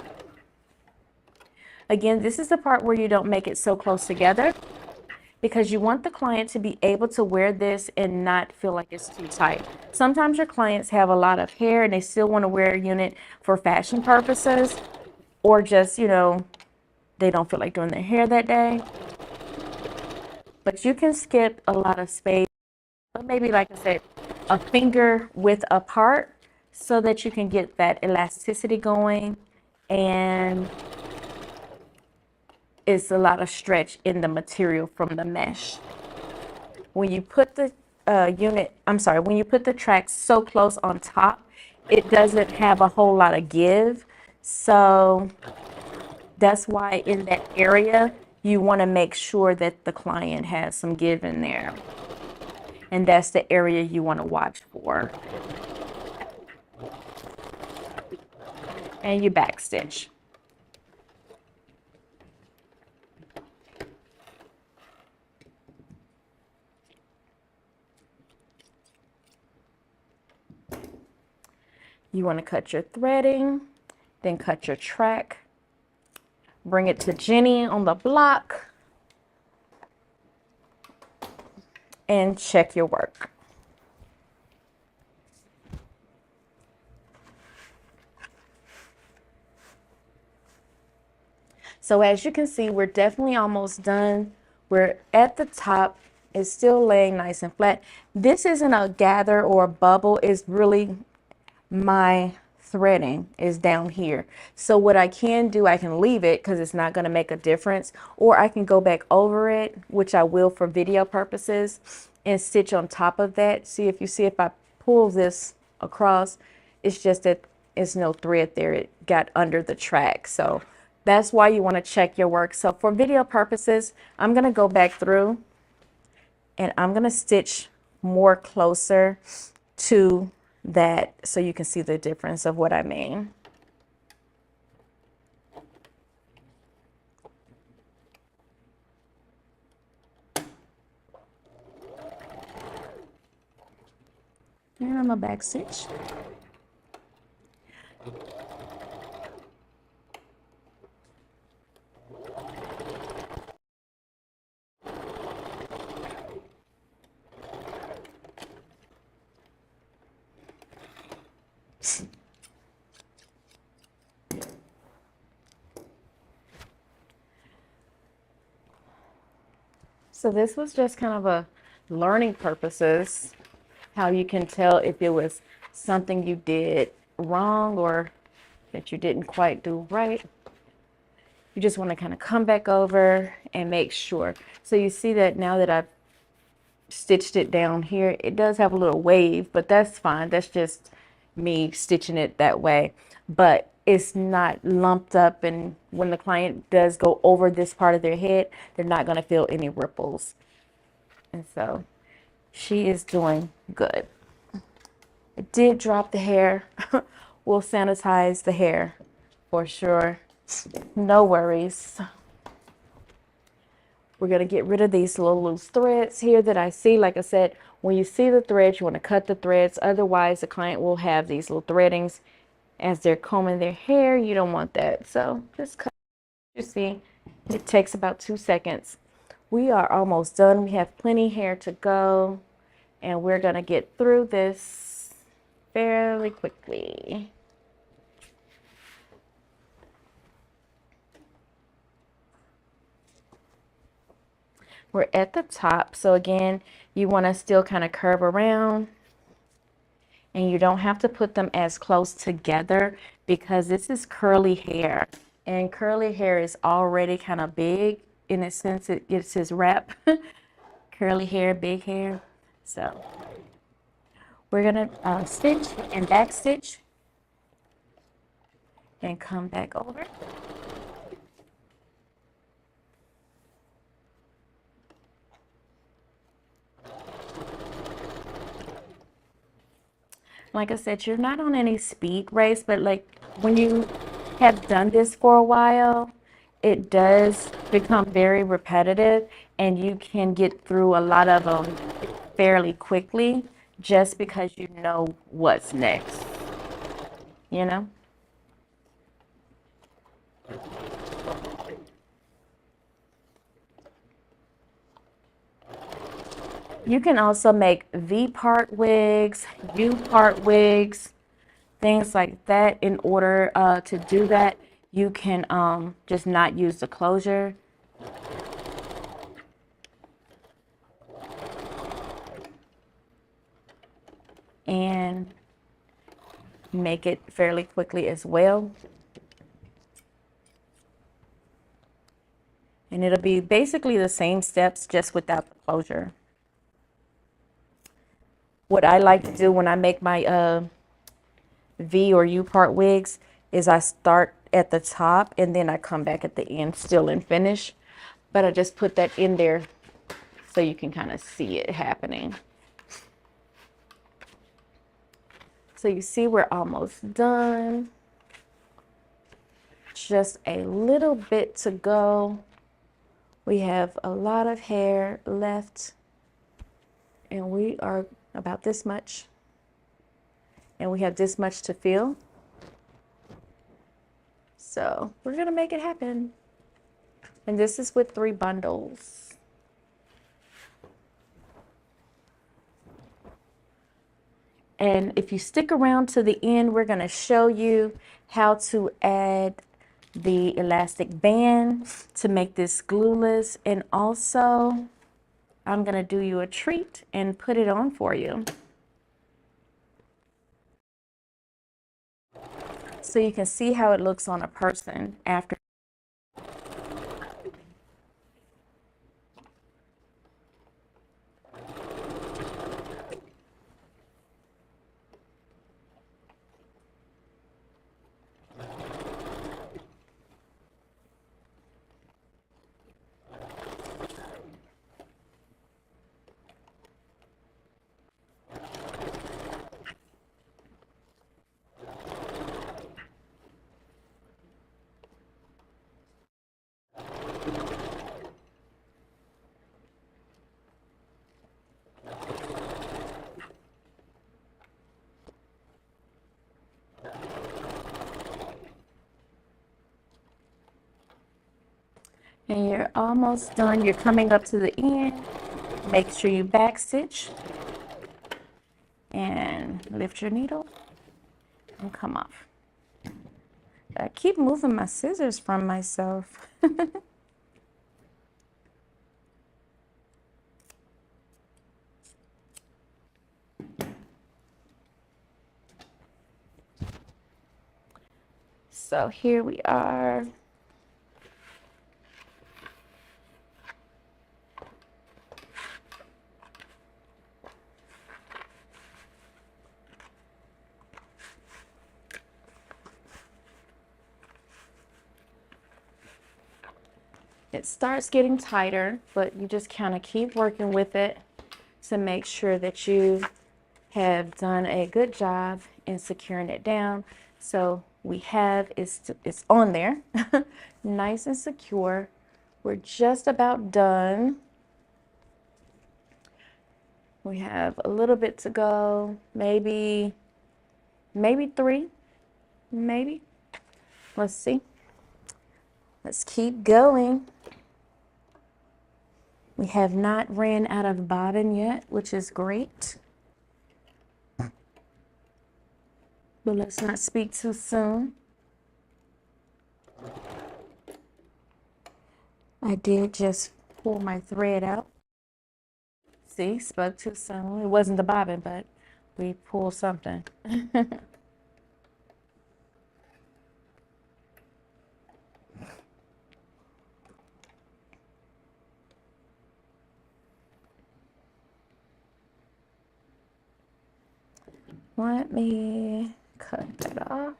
Again, this is the part where you don't make it so close together, because you want the client to be able to wear this and not feel like it's too tight. Sometimes your clients have a lot of hair and they still want to wear a unit for fashion purposes, or just, you know, they don't feel like doing their hair that day. But you can skip a lot of space, but maybe, like I said, a finger width apart so that you can get that elasticity going, and it's a lot of stretch in the material from the mesh. When you put the when you put the track so close on top, it doesn't have a whole lot of give. So that's why in that area, you want to make sure that the client has some give in there. And that's the area you want to watch for. And you back stitch. You want to cut your threading, then cut your track. Bring it to Jenny on the block and check your work. So as you can see, we're definitely almost done. We're at the top. It's still laying nice and flat. This isn't a gather or a bubble. It's really my threading is down here. So what I can do, I can leave it because it's not going to make a difference, or I can go back over it, which I will for video purposes, and stitch on top of that. See, if I pull this across, it's just that it's no thread there. It got under the track. So that's why you want to check your work. So for video purposes, I'm going to go back through and I'm going to stitch more closer to that so you can see the difference of what I mean. And I'm a back stitch. So this was just kind of a learning purposes, how you can tell if it was something you did wrong or that you didn't quite do right. You just want to kind of come back over and make sure. So you see that now that I've stitched it down here, it does have a little wave, but that's fine. That's just me stitching it that way. But it's not lumped up, and when the client does go over this part of their head, they're not going to feel any ripples. And so she is doing good. I did drop the hair. We'll sanitize the hair for sure. No worries. We're going to get rid of these little loose threads here that I see. Like I said, when you see the threads, you want to cut the threads. Otherwise, the client will have these little threadings as they're combing their hair. You don't want that. So just cut. You see, it takes about 2 seconds. We are almost done. We have plenty hair to go, and we're going to get through this fairly quickly. We're at the top, so again, you want to still kind of curve around, and you don't have to put them as close together because this is curly hair, and curly hair is already kind of big in a sense. It gets his rap. Curly hair, big hair. So we're gonna stitch and back stitch and come back over. Like I said, you're not on any speed race, but like when you have done this for a while, it does become very repetitive, and you can get through a lot of them fairly quickly just because you know what's next, you know? You can also make V-part wigs, U-part wigs, things like that. In order to do that, you can just not use the closure. And make it fairly quickly as well. And it'll be basically the same steps, just without the closure. What I like to do when I make my V or U part wigs is I start at the top and then I come back at the end still and finish. But I just put that in there so you can kind of see it happening. So you see we're almost done. Just a little bit to go. We have a lot of hair left, and we are about this much, and we have this much to fill. So we're gonna make it happen. And this is with 3 bundles. And if you stick around to the end, we're gonna show you how to add the elastic band to make this glueless, and also I'm gonna do you a treat and put it on for you so you can see how it looks on a person after. And you're almost done. You're coming up to the end. Make sure you back stitch and lift your needle and come off. I keep moving my scissors from myself. So here we are. It starts getting tighter, but you just kind of keep working with it to make sure that you have done a good job in securing it down. So we have it's on there, nice and secure. We're just about done. We have a little bit to go, maybe 3, maybe. Let's see. Let's keep going. We have not ran out of bobbin yet, which is great. But let's not speak too soon. I did just pull my thread out. See, spoke too soon. It wasn't the bobbin, but we pulled something. Let me cut that off.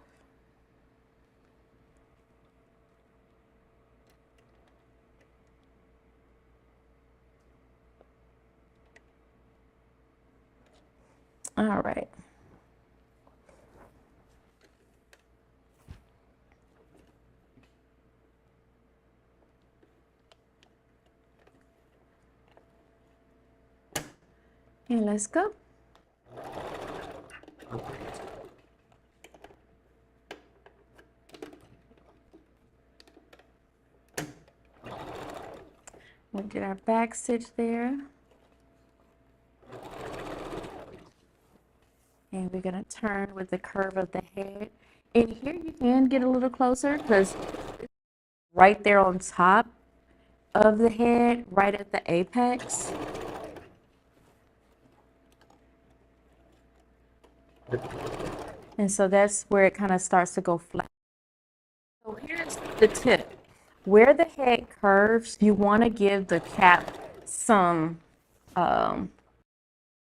All right. And let's go. We'll get our back stitch there. And we're going to turn with the curve of the head. And here you can get a little closer because right there on top of the head, right at the apex. And so that's where it kind of starts to go flat. So here's the tip. Where the head curves, you want to give the cap some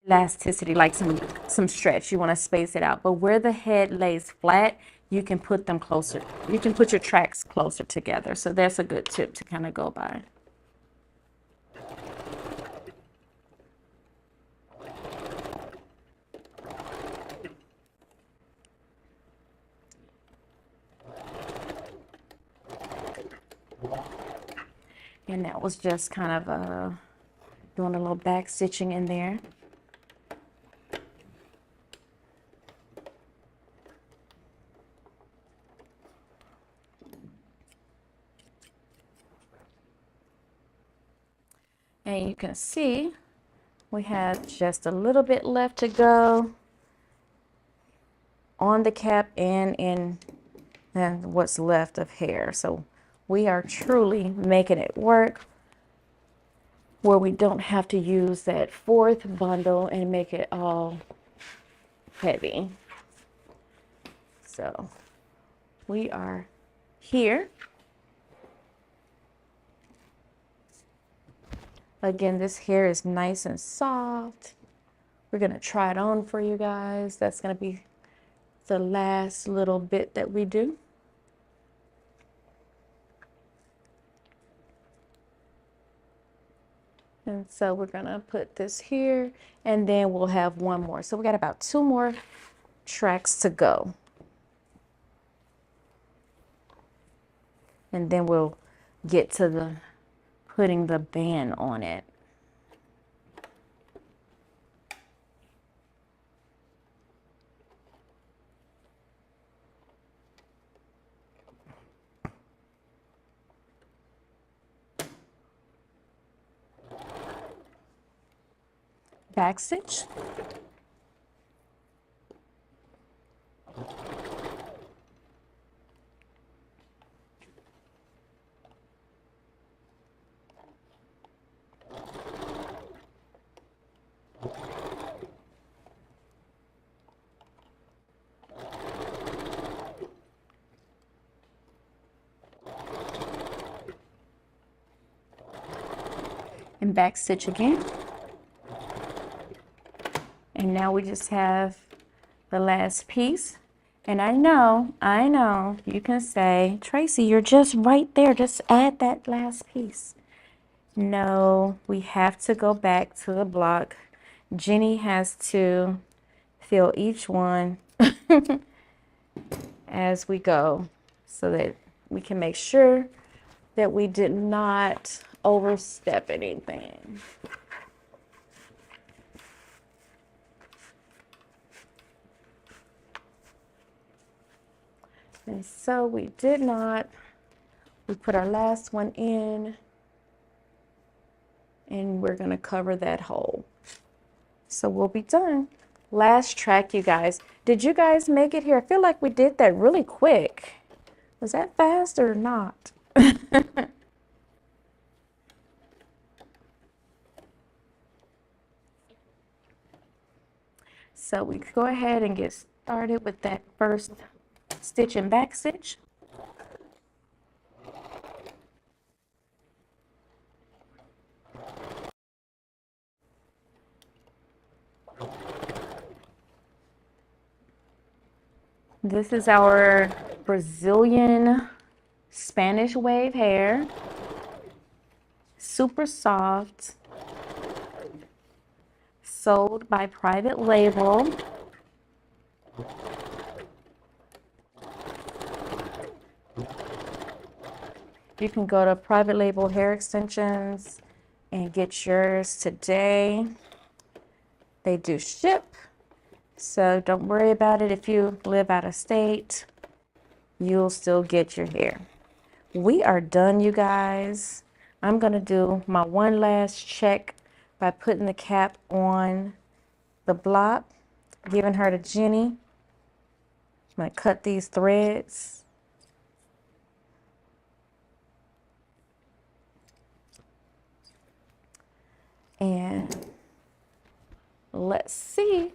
elasticity, like some stretch. You want to space it out. But where the head lays flat, you can put them closer. You can put your tracks closer together. So that's a good tip to kind of go by. And that was just kind of doing a little back stitching in there. And you can see we have just a little bit left to go on the cap and in what's left of hair. So we are truly making it work where we don't have to use that fourth bundle and make it all heavy. So we are here. Again, this hair is nice and soft. We're going to try it on for you guys. That's going to be the last little bit that we do. And so we're going to put this here and then we'll have one more. So we got about 2 more tracks to go. And then we'll get to the putting the band on it. back stitch. And back stitch again. And now we just have the last piece. And I know, you can say, Traci, you're just right there. Just add that last piece. No, we have to go back to the block. Jenny has to fill each one as we go so that we can make sure that we did not overstep anything. And so we did not. We put our last one in, and we're going to cover that hole. So we'll be done. Last track, you guys. Did you guys make it here? I feel like we did that really quick. Was that fast or not? So we go ahead and get started with that first stitch and back stitch. This is our Brazilian Spanish wave hair. Super soft. Sold by Private Label. You can go to Private Label Hair Extensions and get yours today. They do ship, so don't worry about it. If you live out of state, you'll still get your hair. We are done, you guys. I'm gonna do my one last check by putting the cap on the block, giving her to Jenny. I'm gonna cut these threads. And let's see.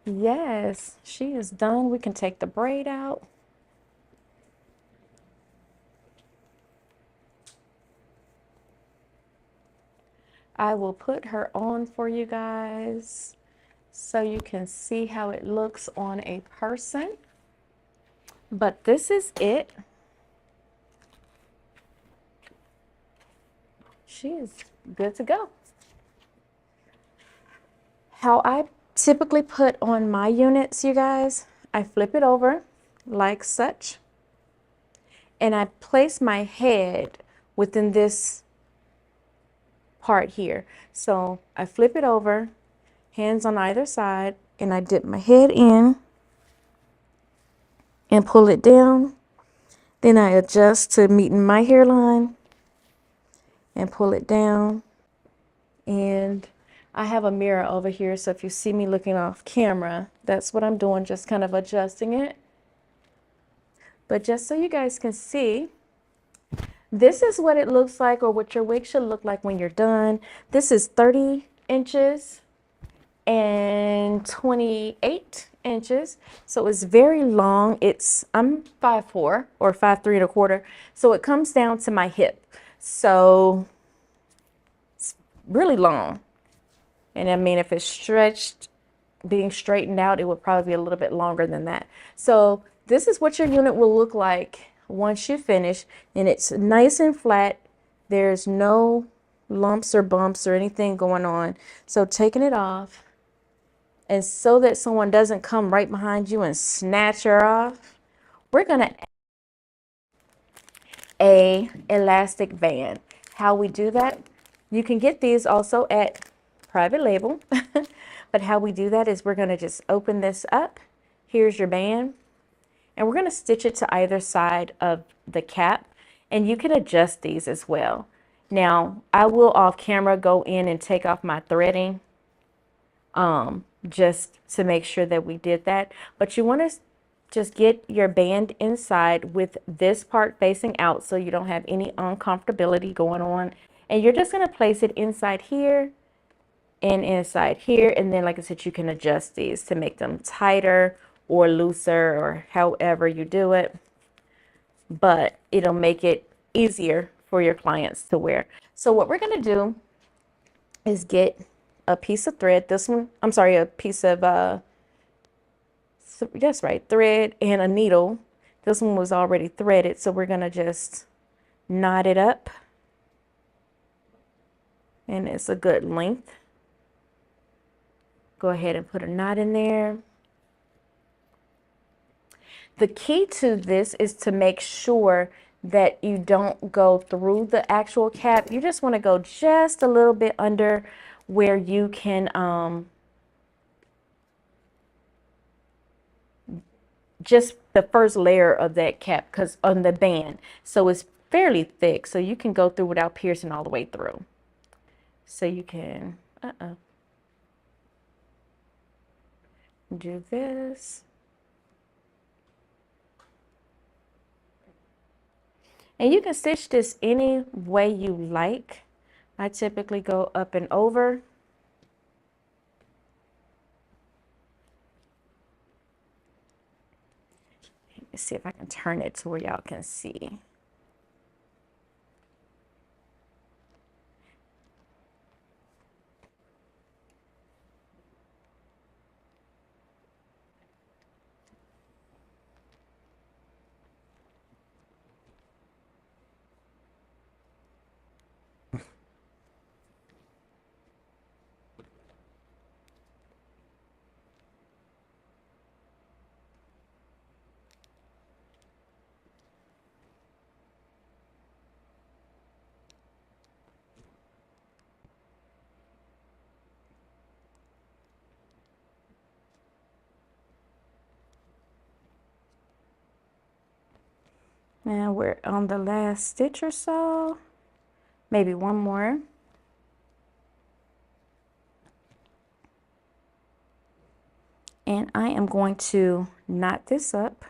Yes, she is done. We can take the braid out. I will put her on for you guys so you can see how it looks on a person. But this is it. She is good to go. How I typically put on my units, you guys, I flip it over like such, and I place my head within this part here. So I flip it over, hands on either side, and I dip my head in and pull it down. Then I adjust to meeting my hairline and pull it down. And I have a mirror over here, so if you see me looking off camera, that's what I'm doing, just kind of adjusting it. But just so you guys can see, this is what it looks like, or what your wig should look like when you're done. This is 30 inches and 28 inches, so it's very long. I'm 5'4" or 5'3" and a quarter, so it comes down to my hip, so it's really long. And I mean, if it's stretched, being straightened out, it would probably be a little bit longer than that. So this is what your unit will look like once you finish, and it's nice and flat. There's no lumps or bumps or anything going on. So taking it off, and so that someone doesn't come right behind you and snatch her off, we're gonna add a elastic band. How we do that, you can get these also at Private Label, but how we do that is we're gonna just open this up. Here's your band, And we're going to stitch it to either side of the cap, and you can adjust these as well. Now, I will off camera go in and take off my threading just to make sure that we did that. But you want to just get your band inside with this part facing out so you don't have any uncomfortability going on. And you're just going to place it inside here and inside here. And then, like I said, you can adjust these to make them tighter or looser or however you do it. But it'll make it easier for your clients to wear. So what we're going to do is get a piece of thread. This one, I'm sorry, a piece of, that's right, thread and a needle. This one was already threaded, so we're going to just knot it up. And it's a good length. Go ahead and put a knot in there. The key to this is to make sure that you don't go through the actual cap. You just want to go just a little bit under where you can just the first layer of that cap, because on the band, so it's fairly thick, so you can go through without piercing all the way through. So you can do this. And you can stitch this any way you like. I typically go up and over. Let me see if I can turn it to where y'all can see. Now we're on the last stitch or so, maybe one more. And I am going to knot this up.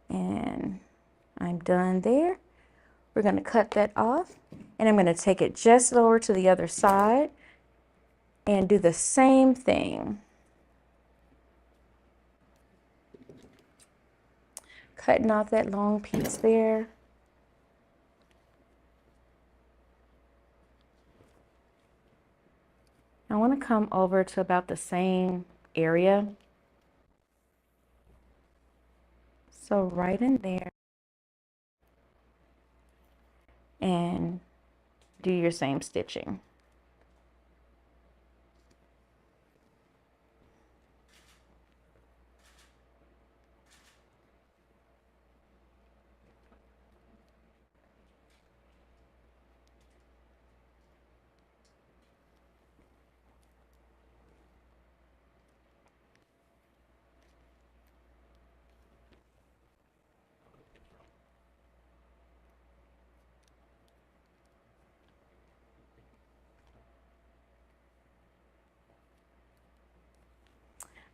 And I'm done there. We're going to cut that off. And I'm going to take it just over to the other side and do the same thing. Cutting off that long piece there. I want to come over to about the same area. So right in there. And do your same stitching.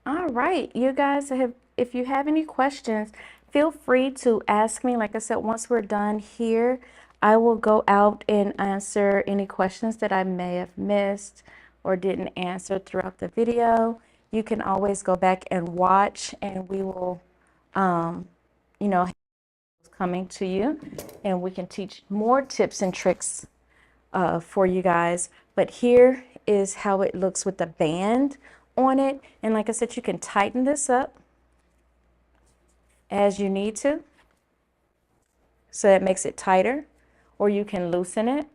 All right, you guys if you have any questions, feel free to ask me. Like I said, once we're done here, I will go out and answer any questions that I may have missed or didn't answer throughout the video. You can always go back and watch, and we will, you know, coming to you, and we can teach more tips and tricks for you guys. But here is how it looks with the band on it. And like I said, you can tighten this up as you need to, so that makes it tighter, or you can loosen it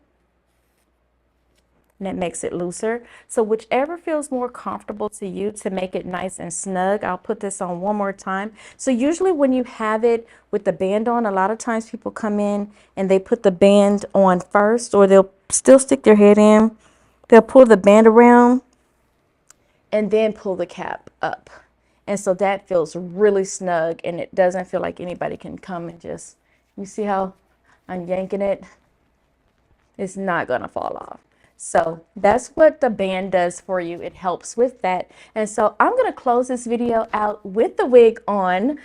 and it makes it looser. So whichever feels more comfortable to you to make it nice and snug. I'll put this on one more time. So usually when you have it with the band on, a lot of times people come in and they put the band on first, or they'll still stick their head in. They'll pull the band around and then pull the cap up. And so that feels really snug, and it doesn't feel like anybody can come and just, you see how I'm yanking it? It's not gonna fall off. So that's what the band does for you. It helps with that. And so I'm gonna close this video out with the wig on,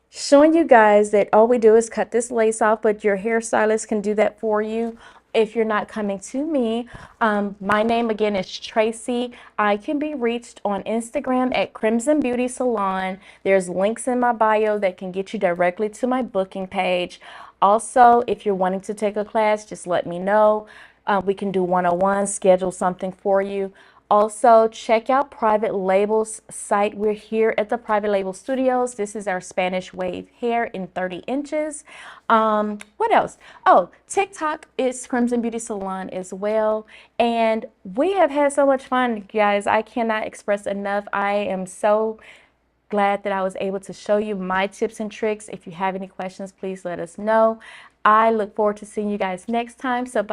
showing you guys that all we do is cut this lace off, but your hairstylist can do that for you if you're not coming to me. My name again is Traci. I can be reached on Instagram at Crimson Beauty Salon. There's links in my bio that can get you directly to my booking page. Also, if you're wanting to take a class, just let me know. We can do one-on-one, schedule something for you. Also, check out Private Label's site. We're here at the Private Label Studios. This is our Spanish wave hair in 30 inches. What else? Oh, TikTok is Crimson Beauty Salon as well. And we have had so much fun, guys. I cannot express enough. I am so glad that I was able to show you my tips and tricks. If you have any questions, please let us know. I look forward to seeing you guys next time. So bye.